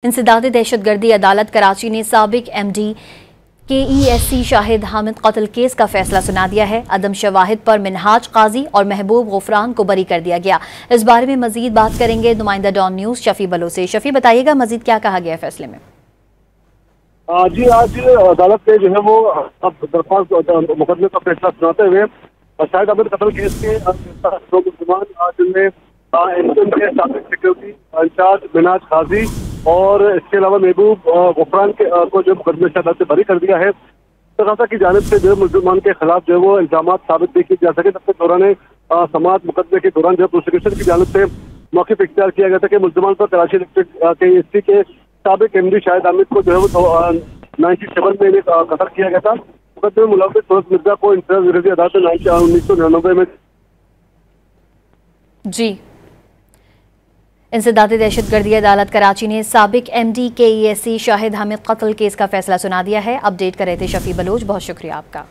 इंसदादी दहशतगर्दी अदालत कराची ने साबिक MD KESC शाहिद हामिद कत्ल केस का फैसला सुना दिया है। अदम शवाहिद पर मिनहाज काजी और महबूब गुफरान को बरी कर दिया गया। इस बारे में मजीद बात करेंगे नुमाइंदा डॉन न्यूज शफी बलोच से। शफी, बताइएगा मजीद क्या कहा गया है फैसले में? जी, आज अदालत ने जो है वो दरख्वास्त मुकदमे का फैसला सुनाते हुए शाहिद हामिद कत्ल केस के दो मुलजमान जिनमें के साबिक सिक्योरिटी इंचार्ज मिनहाज काजी और इसके अलावा महबूब गुफरान को जो मुकदमे से अदालत से बरी कर दिया है। तकाजा की जानिब से जो मुलजमान के खिलाफ जो है वो इल्जाम साबित नहीं किए जा सके, तब तक दौरान समाअत मुकदमे के दौरान जो प्रोसिक्यूशन की जानिब से मौक़िफ़ इख्तियार किया गया था कि मुलजमान पर कराची इलेक्ट्रिक के साबिक MD शाहिद हामिद को जो है वो 97 में कत्ल किया गया था। मुकदमे में मुलव्विस सूरत मिर्जा को इंतजाम विरोधी अदालत में 1999 में जी। इंसदादी दहशतगर्दी अदालत कराची ने साबिक MD KESC शाहिद हामिद कत्ल केस का फैसला सुना दिया है। अपडेट कर रहे थे शफी बलोच, बहुत शुक्रिया आपका।